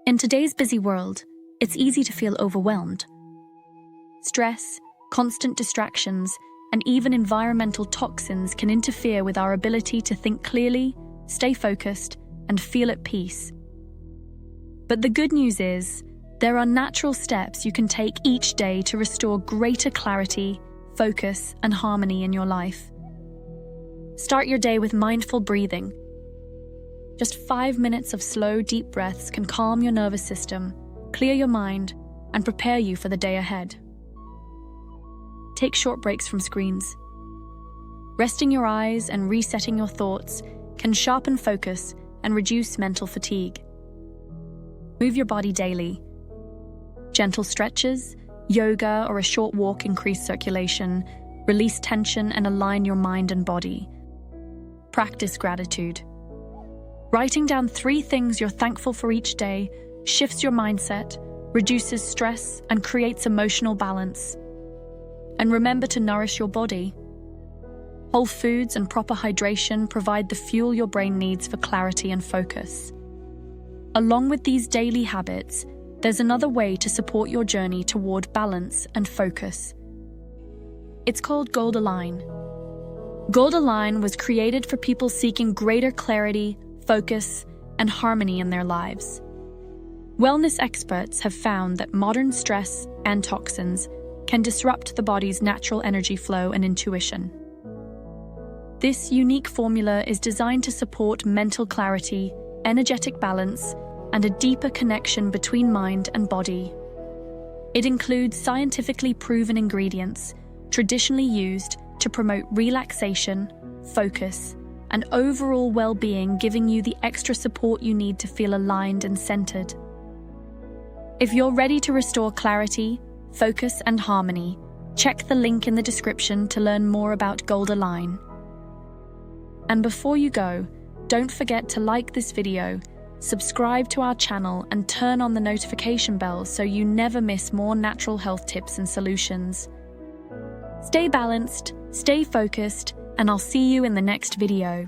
In today's busy world, it's easy to feel overwhelmed. Stress, constant distractions, and even environmental toxins can interfere with our ability to think clearly, stay focused, and feel at peace. But the good news is, there are natural steps you can take each day to restore greater clarity, focus, and harmony in your life. Start your day with mindful breathing. Just 5 minutes of slow, deep breaths can calm your nervous system, clear your mind, and prepare you for the day ahead. Take short breaks from screens. Resting your eyes and resetting your thoughts can sharpen focus and reduce mental fatigue. Move your body daily. Gentle stretches, yoga, or a short walk increase circulation, release tension, and align your mind and body. Practice gratitude. Writing down 3 things you're thankful for each day shifts your mindset, reduces stress, and creates emotional balance. And remember to nourish your body. Whole foods and proper hydration provide the fuel your brain needs for clarity and focus. Along with these daily habits, there's another way to support your journey toward balance and focus. It's called Gold Align. Gold Align was created for people seeking greater clarity, focus, and harmony in their lives. Wellness experts have found that modern stress and toxins can disrupt the body's natural energy flow and intuition. This unique formula is designed to support mental clarity, energetic balance, and a deeper connection between mind and body. It includes scientifically proven ingredients, traditionally used to promote relaxation, focus, and overall well-being, giving you the extra support you need to feel aligned and centered. If you're ready to restore clarity, focus, and harmony, check the link in the description to learn more about Gold Align. And before you go, don't forget to like this video, subscribe to our channel, and turn on the notification bell so you never miss more natural health tips and solutions. Stay balanced, stay focused, and I'll see you in the next video.